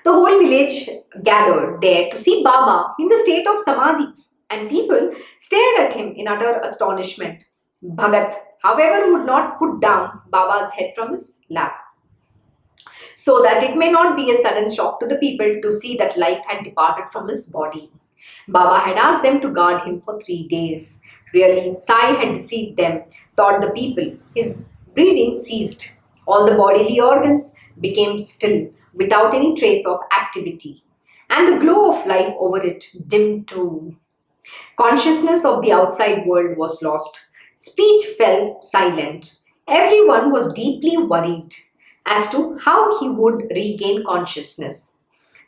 The whole village gathered there to see Baba in the state of samadhi, and people stared at him in utter astonishment. Bhagat, however, would not put down Baba's head from his lap, so that it may not be a sudden shock to the people to see that life had departed from his body. Baba had asked them to guard him for 3 days. Really, Sai had deceived them, thought the people. His breathing ceased. All the bodily organs became still, without any trace of activity, and the glow of life over it dimmed too. Consciousness of the outside world was lost. Speech fell silent. Everyone was deeply worried as to how he would regain consciousness.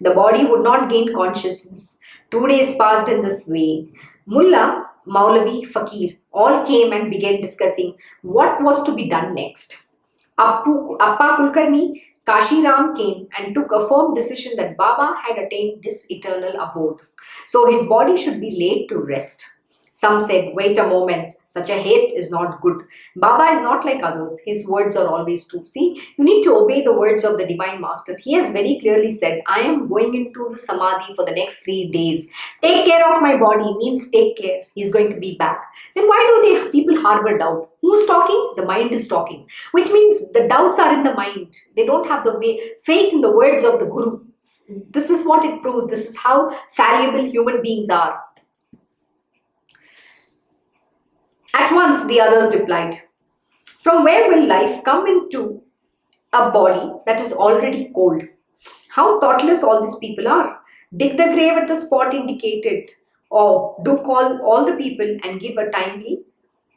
The body would not gain consciousness. 2 days passed in this way. Mullah, Maulavi, Fakir all came and began discussing what was to be done next. Appa Kulkarni, Kashiram came and took a firm decision that Baba had attained this eternal abode, so his body should be laid to rest. Some said, wait a moment, such a haste is not good. Baba is not like others. His words are always true. See, you need to obey the words of the Divine Master. He has very clearly said, I am going into the Samadhi for the next 3 days. Take care of my body means take care. He is going to be back. Then why do people harbor doubt? Who's talking? The mind is talking. Which means the doubts are in the mind. They don't have the faith in the words of the Guru. This is what it proves. This is how fallible human beings are. At once the others replied, from where will life come into a body that is already cold? How thoughtless all these people are. Dig the grave at the spot indicated, or do call all the people and give a timely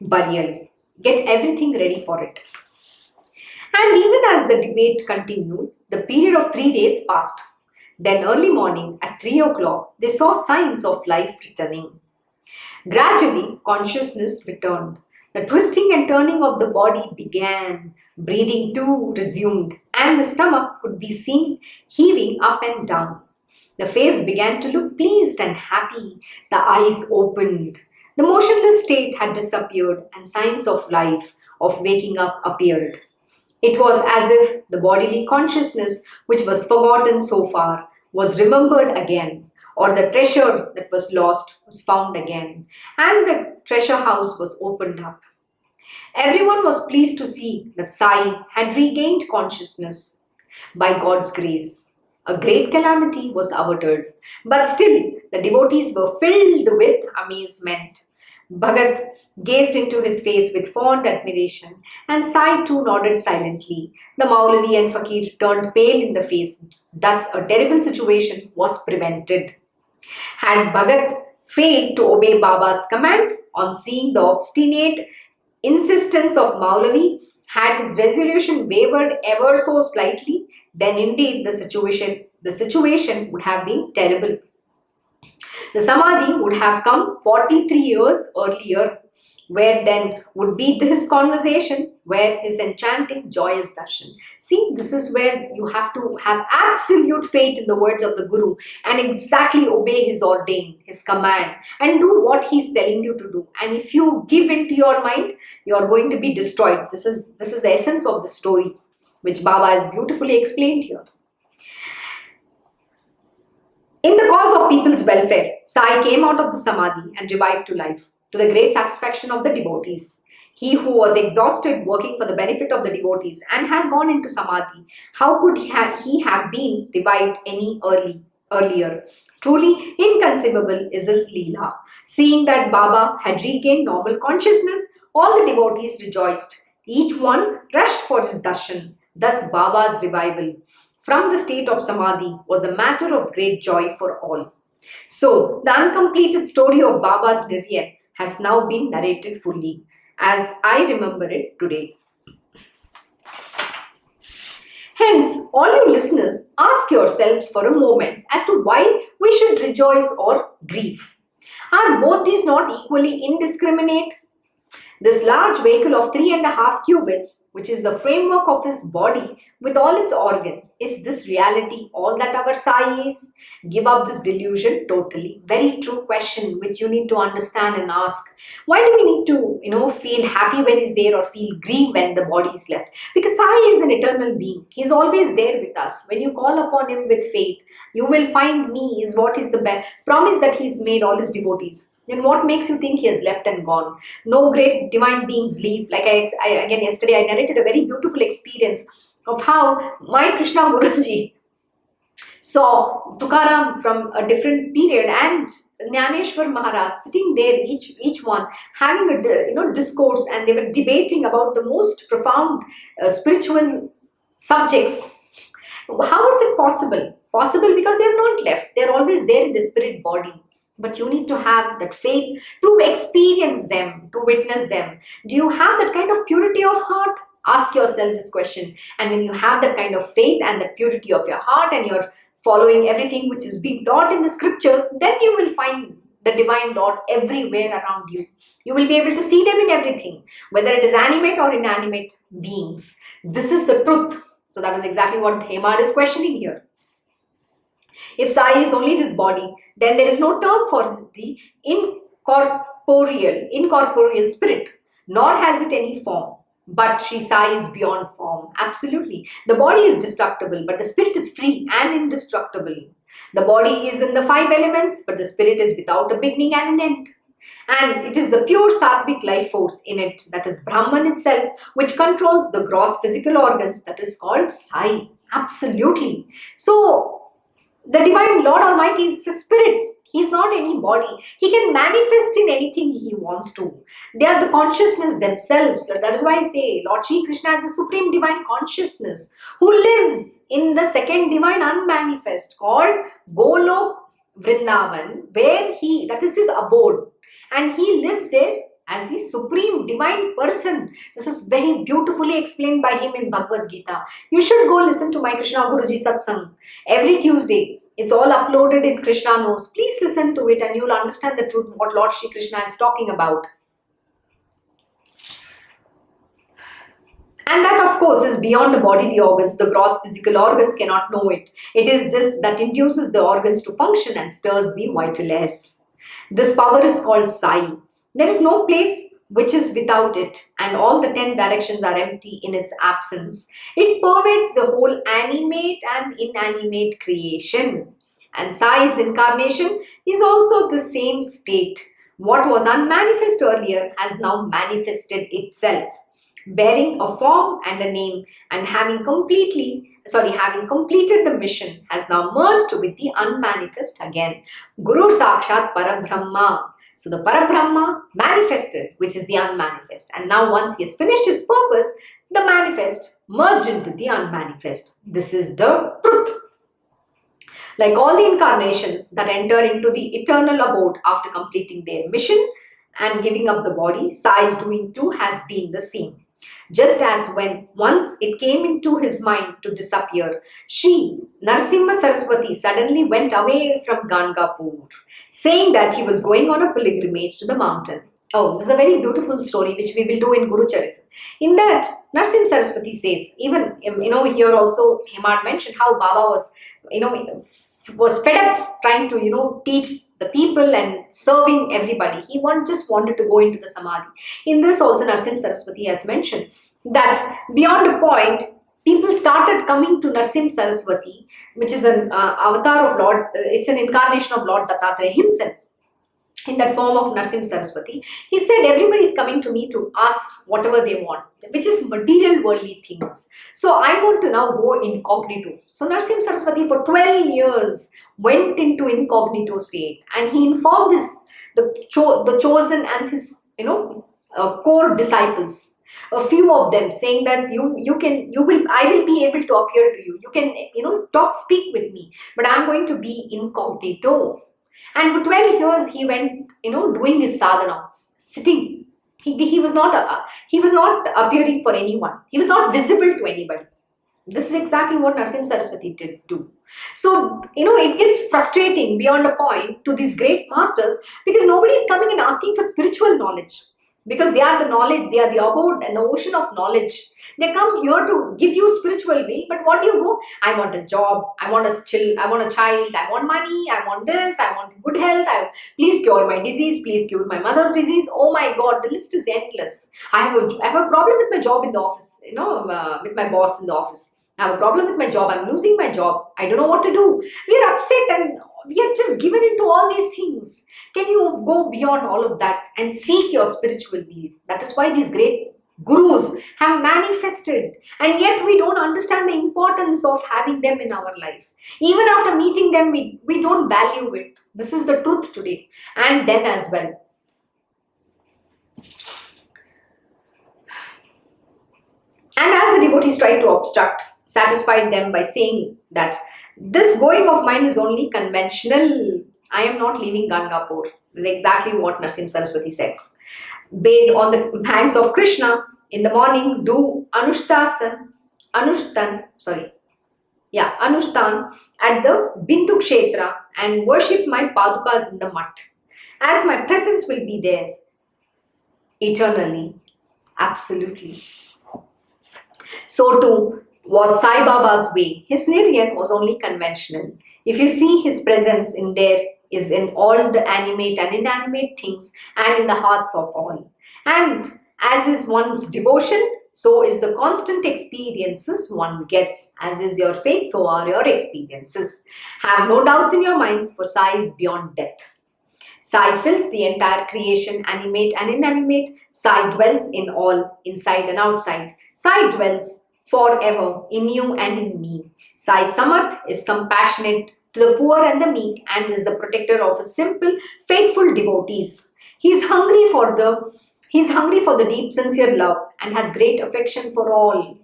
burial. Get everything ready for it. And even as the debate continued, the period of 3 days passed. Then early morning at 3 o'clock, they saw signs of life returning. Gradually, consciousness returned. The twisting and turning of the body began. Breathing too resumed, and the stomach could be seen heaving up and down. The face began to look pleased and happy. The eyes opened. The motionless state had disappeared, and signs of life, of waking up, appeared. It was as if the bodily consciousness, which was forgotten so far, was remembered again, or the treasure that was lost was found again, and the treasure house was opened up. Everyone was pleased to see that Sai had regained consciousness. By God's grace, a great calamity was averted, but still the devotees were filled with amazement. Bhagat gazed into his face with fond admiration, and Sai too nodded silently. The Maulavi and Fakir turned pale in the face. Thus a terrible situation was prevented. Had Bhagat failed to obey Baba's command, on seeing the obstinate insistence of Maulavi, had his resolution wavered ever so slightly, then indeed the situation would have been terrible. The Samadhi would have come 43 years earlier. Where then would be his conversation, where his enchanting, joyous darshan. See, this is where you have to have absolute faith in the words of the Guru and exactly obey his ordain, his command, and do what he's telling you to do. And if you give in to your mind, you're going to be destroyed. This is the essence of the story, which Baba has beautifully explained here. In the cause of people's welfare, Sai came out of the Samadhi and revived to life, to the great satisfaction of the devotees. He who was exhausted working for the benefit of the devotees and had gone into Samadhi, how could he have been revived any earlier? Truly inconceivable is this Leela. Seeing that Baba had regained normal consciousness, all the devotees rejoiced. Each one rushed for his darshan. Thus Baba's revival from the state of Samadhi was a matter of great joy for all. So, the uncompleted story of Baba's Niryan has now been narrated fully, as I remember it today. Hence, all you listeners, ask yourselves for a moment as to why we should rejoice or grieve. Are both these not equally indiscriminate? This large vehicle of 3.5 cubits, which is the framework of his body with all its organs, is this reality all that our Sai is? Give up this delusion totally. Very true question which you need to understand and ask. Why do we need to, feel happy when he's there or feel grief when the body is left? Because Sai is an eternal being. He's always there with us. When you call upon him with faith, you will find me is what is the promise that he's made all his devotees. Then what makes you think he has left and gone? No great divine beings leave. Like again yesterday, I narrated a very beautiful experience of how my Krishna Guruji saw Tukaram from a different period and Jnaneshwar Maharaj sitting there, each one having a discourse, and they were debating about the most profound spiritual subjects. How is it possible? Possible because they have not left. They are always there in the spirit body. But you need to have that faith to experience them, to witness them. Do you have that kind of purity of heart? Ask yourself this question. And when you have that kind of faith and the purity of your heart, and you're following everything which is being taught in the scriptures, then you will find the divine Lord everywhere around you. You will be able to see them in everything, whether it is animate or inanimate beings. This is the truth. So that is exactly what Hemad is questioning here. If Sai is only this body, then there is no term for the incorporeal spirit, nor has it any form. But Shri Sai is beyond form. Absolutely. The body is destructible, but the spirit is free and indestructible. The body is in the 5 elements, but the spirit is without a beginning and an end. And it is the pure sattvic life force in it, that is Brahman itself, which controls the gross physical organs, that is called Sai. Absolutely. So, the Divine Lord Almighty is a spirit. He is not any body. He can manifest in anything he wants to. They are the consciousness themselves. That is why I say Lord Shri Krishna is the supreme divine consciousness who lives in the second divine unmanifest called Golok Vrindavan, where that is his abode. And he lives there as the supreme divine person. This is very beautifully explained by him in Bhagavad Gita. You should go listen to my Krishna Guruji Satsang every Tuesday. It's all uploaded in Krishna Knows. Please listen to it and you'll understand the truth, what Lord Shri Krishna is talking about. And that, of course, is beyond the bodily organs. The gross physical organs cannot know it. It is this that induces the organs to function and stirs the vital airs. This power is called Sai. There is no place which is without it, and all the 10 directions are empty in its absence. It pervades the whole animate and inanimate creation. And Sai's incarnation is also the same state. What was unmanifest earlier has now manifested itself, bearing a form and a name, and having completed the mission, has now merged with the unmanifest again. Guru Sakshat Parabrahma. So the Parabrahma manifested, which is the unmanifest. And now once he has finished his purpose, the manifest merged into the unmanifest. This is the truth. Like all the incarnations that enter into the eternal abode after completing their mission and giving up the body, Sai's doing too has been the same. Just as when once it came into his mind to disappear, Shri Narasimha Saraswati suddenly went away from Gangapur, saying that he was going on a pilgrimage to the mountain. Oh, this is a very beautiful story which we will do in Guru Charita. In that, Narsim Saraswati says, even here also Hemad mentioned how Baba was, was fed up trying to teach the people and serving everybody. He just wanted to go into the samadhi. In this also Narsim Saraswati has mentioned that beyond a point, people started coming to Narsim Saraswati, which is an avatar of Lord. It's an incarnation of Lord Dattatreya himself in that form of Narsim Saraswati. He said, everybody is coming to me to ask whatever they want, which is material worldly things. So I want to now go incognito. So Narsim Saraswati for 12 years went into incognito state, and he informed the chosen and his core disciples, a few of them, saying that I will be able to appear to you. You can speak with me, but I'm going to be incognito. And for 12 years, he went, doing his sadhana, sitting. He was not appearing for anyone. He was not visible to anybody. This is exactly what Narsim Saraswati did do. So, it gets frustrating beyond a point to these great masters because nobody is coming and asking for spiritual knowledge. Because they are the knowledge, they are the abode and the ocean of knowledge. They come here to give you spiritual will, but what do you go? I want a job, I want I want a child, I want money, I want this, I want good health, please cure my disease, please cure my mother's disease. Oh my God, the list is endless. I have a problem with my job in the office, with my boss in the office. I have a problem with my job, I'm losing my job, I don't know what to do. We are upset and we are just given into all these things. Can you go beyond all of that and seek your spiritual being? That is why these great gurus have manifested, and yet we don't understand the importance of having them in our life. Even after meeting them, we don't value it. This is the truth today and then as well. And as the devotees tried to obstruct, satisfied them by saying that this going of mine is only conventional. I am not leaving Gangapur. This is exactly what Narsim Saraswati said. Bathe on the hands of Krishna in the morning, do Anushtan at the Bindu Kshetra and worship my Padukas in the mutt, as my presence will be there eternally. Absolutely. So too was Sai Baba's way. His Niryan was only conventional. If you see his presence in there is in all the animate and inanimate things and in the hearts of all. And as is one's devotion, so is the constant experiences one gets. As is your faith, so are your experiences. Have no doubts in your minds, for Sai is beyond death. Sai fills the entire creation, animate and inanimate. Sai dwells in all, inside and outside. Sai dwells forever in you and in me. Sai Samarth is compassionate to the poor and the meek and is the protector of his simple, faithful devotees. He is hungry for the deep, sincere love and has great affection for all.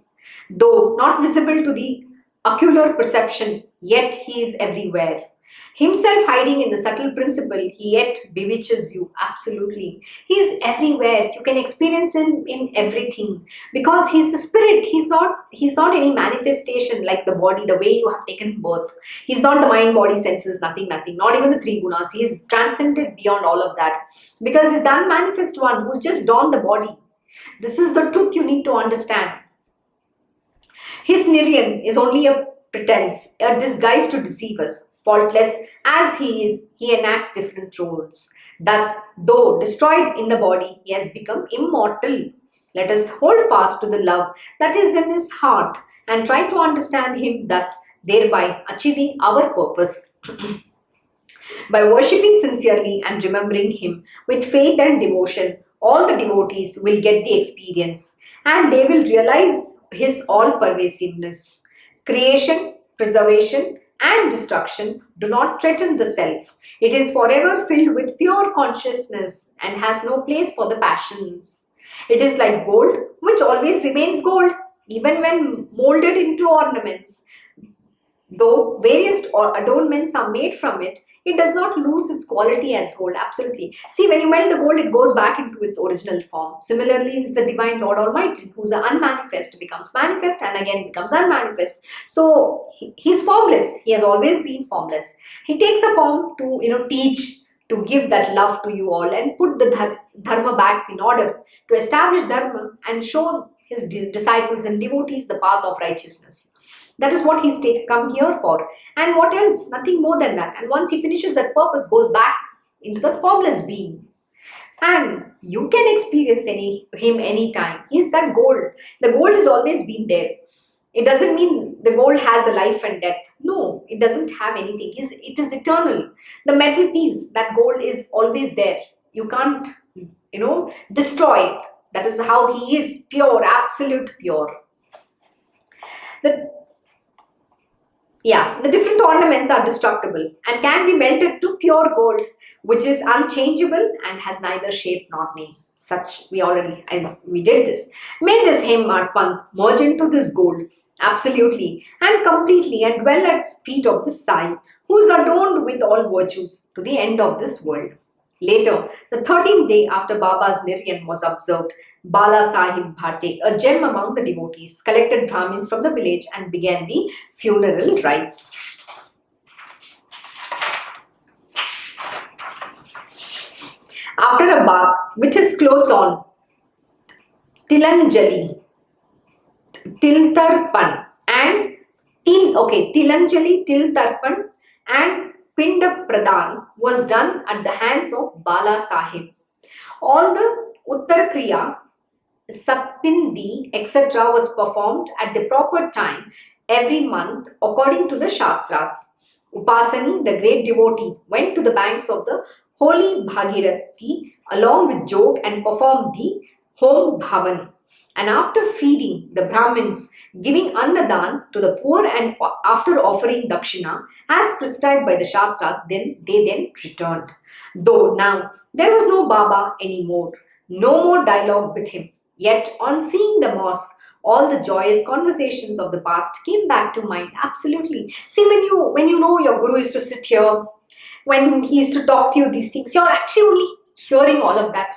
Though not visible to the ocular perception, yet he is everywhere. Himself hiding in the subtle principle, he yet bewitches you. Absolutely. He is everywhere. You can experience him in everything. Because he's the spirit. He's not any manifestation like the body, the way you have taken birth. He's not the mind, body, senses, nothing. Not even the three gunas. He is transcended beyond all of that. Because he's the unmanifest one who's just donned the body. This is the truth you need to understand. His Niryan is only a pretense, a disguise to deceive us. Faultless as he is, he enacts different roles. Thus, though destroyed in the body, he has become immortal. Let us hold fast to the love that is in his heart and try to understand him thus, thereby achieving our purpose. By worshipping sincerely and remembering him with faith and devotion, all the devotees will get the experience and they will realize his all-pervasiveness. Creation, preservation, and destruction do not threaten the self. It is forever filled with pure consciousness and has no place for the passions. It is like gold, which always remains gold, even when molded into ornaments. Though various adornments are made from it, it does not lose its quality as gold. Absolutely. See, when you melt the gold, it goes back into its original form. Similarly, is the Divine Lord Almighty, who's the unmanifest, becomes manifest and again becomes unmanifest. So, he's formless. He has always been formless. He takes a form to, teach, to give that love to you all and put the dharma back in order, to establish dharma and show his disciples and devotees the path of righteousness. That is what he's come here for. And what else? Nothing more than that. And once he finishes that purpose, goes back into that formless being. And you can experience him anytime. He's that gold. The gold has always been there. It doesn't mean the gold has a life and death. No, it doesn't have anything. It is eternal. The metal piece, that gold is always there. You can't, destroy it. That is how he is, pure, absolute pure. The different ornaments are destructible and can be melted to pure gold, which is unchangeable and has neither shape nor name. Such we did this. May this Hemmat Panth merge into this gold absolutely and completely and dwell at feet of the Sai, who is adorned with all virtues to the end of this world. Later, the 13th day after Baba's Niryan was observed, Bala Sahib Bhate, a gem among the devotees, collected Brahmins from the village and began the funeral rites. After a bath, with his clothes on, Tilanjali, Tiltarpan and Tilanjali, Tiltarpan and Pinda Pradhan was done at the hands of Bala Sahib. All the Uttar Kriya, Sapindi, etc. was performed at the proper time every month according to the Shastras. Upasani, the great devotee, went to the banks of the holy Bhagirathi along with Jog and performed the Hom Bhavan. And after feeding the Brahmins, giving Annadan to the poor and after offering Dakshina as prescribed by the Shastras, they then returned. Though now there was no Baba anymore, no more dialogue with him. Yet on seeing the mosque, all the joyous conversations of the past came back to mind. Absolutely. See, when you know your Guru is to sit here, when he is to talk to you these things, you're actually only hearing all of that.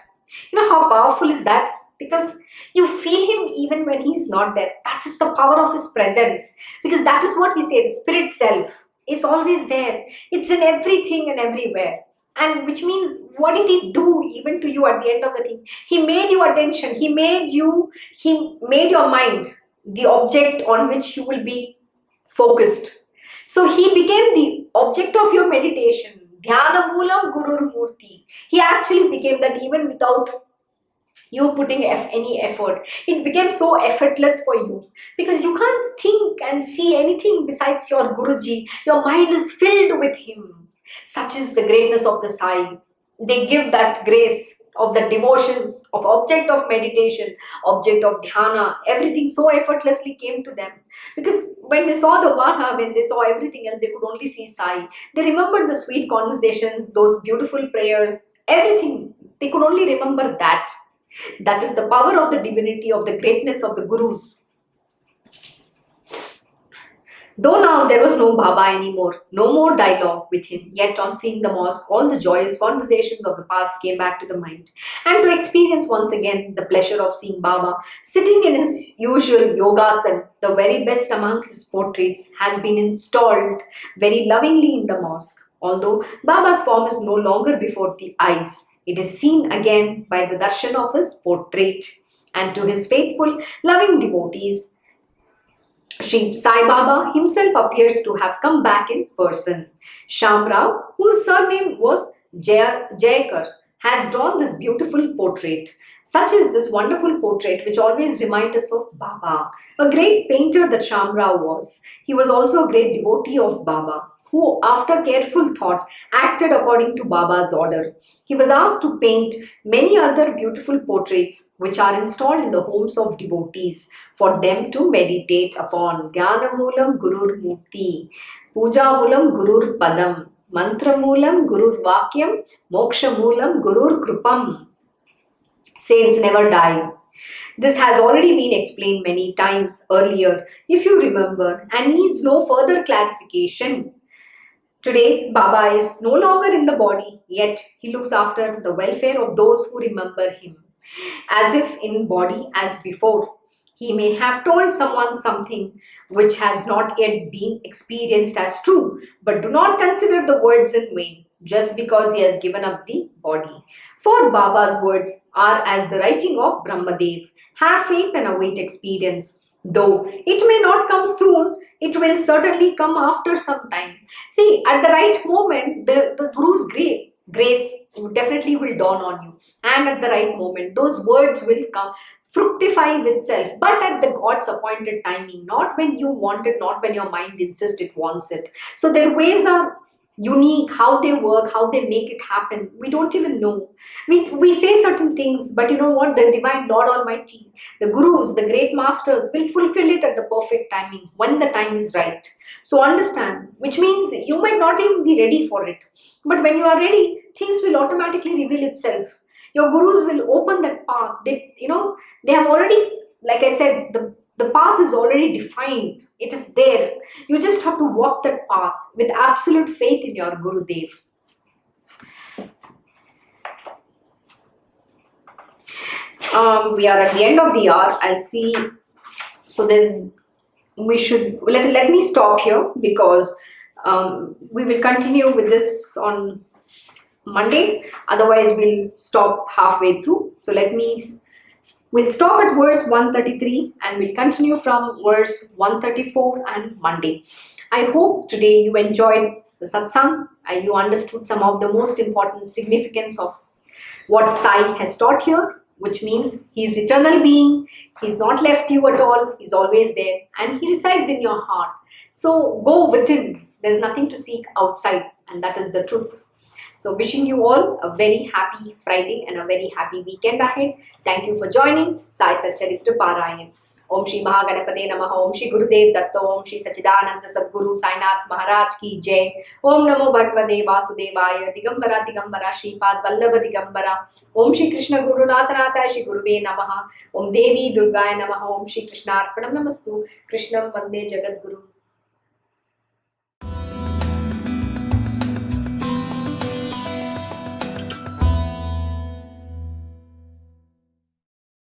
You know how powerful is that? Because you feel him even when he's not there. That is the power of his presence. Because that is what we say, the spirit self is always there. It's in everything and everywhere. And which means, what did he do even to you at the end of the thing? He made you attention. He made your mind the object on which you will be focused. So he became the object of your meditation. Dhyana Moolam Gurur Murti. He actually became that even without you putting any effort. It became so effortless for you because you can't think and see anything besides your Guruji. Your mind is filled with him. Such is the greatness of the Sai. They give that grace of the devotion, of object of meditation, object of dhyana. Everything so effortlessly came to them. Because when they saw the Vada, when they saw everything else, they could only see Sai. They remembered the sweet conversations, those beautiful prayers, everything. They could only remember that. That is the power of the divinity, of the greatness of the Gurus. Though now there was no Baba anymore, no more dialogue with him, yet on seeing the mosque, all the joyous conversations of the past came back to the mind. And to experience once again the pleasure of seeing Baba sitting in his usual yogasan, the very best among his portraits, has been installed very lovingly in the mosque. Although Baba's form is no longer before the eyes, it is seen again by the darshan of his portrait. And to his faithful, loving devotees, Shri Sai Baba himself appears to have come back in person. Shamrao, whose surname was Jayakar, has drawn this beautiful portrait. Such is this wonderful portrait which always reminds us of Baba. A great painter that Shamrao was. He was also a great devotee of Baba, who after careful thought acted according to Baba's order. He was asked to paint many other beautiful portraits which are installed in the homes of devotees for them to meditate upon. Dhyana Moolam Gurur Murti, Puja Moolam Gurur Padam, Mantra Moolam Gurur Vakyam, Moksha Moolam Gurur Krupam. Saints never die. This has already been explained many times earlier, if you remember, and needs no further clarification. Today, Baba is no longer in the body, yet he looks after the welfare of those who remember him. As if in body as before, he may have told someone something which has not yet been experienced as true, but do not consider the words in vain. just because he has given up the body. For Baba's words are as the writing of Brahmadev. Have faith and await experience. Though it may not come soon, it will certainly come after some time. See, at the right moment, the Guru's grace definitely will dawn on you. And at the right moment, those words will come, fructify with self, but at the God's appointed timing, not when you want it, not when your mind insists it wants it. So their ways are unique, how they work, how they make it happen. We don't even know. We say certain things, but you know what? The divine Lord Almighty, the gurus, the great masters will fulfill it at the perfect timing when the time is right. So understand, which means you might not even be ready for it. But when you are ready, things will automatically reveal itself. Your gurus will open that path. They have already, like I said, the path is already defined. It is there. You just have to walk that path with absolute faith in your Gurudev. We are at the end of the hour. I'll see. So let me stop here, because we will continue with this on Monday. Otherwise, we'll stop halfway through. So we'll stop at verse 133 and we'll continue from verse 134 and Monday. I hope today you enjoyed the satsang and you understood some of the most important significance of what Sai has taught here, which means he is eternal being. He's not left you at all. He's always there and he resides in your heart. So go within. There's nothing to seek outside, and that is the truth. So wishing you all a very happy Friday and a very happy weekend ahead. Thank you for joining Sai Satcharita Parayan. Om Shri Mahaganapate Namaha. Om Shri Gurudev Datta. Om Shri Sachidananda Sadguru Sainath Maharaj Ki Jai. Om Namo Bhagavate Vasudevaya. Digambara Digambara Shripad Vallabha Digambara. Om Shri Krishna Guru Nathanatha Shri Guruve Namaha. Om Devi Durgaya Namaha. Om Shri Krishna Arpanam Namastu. Krishnam Vande Jagat Guru.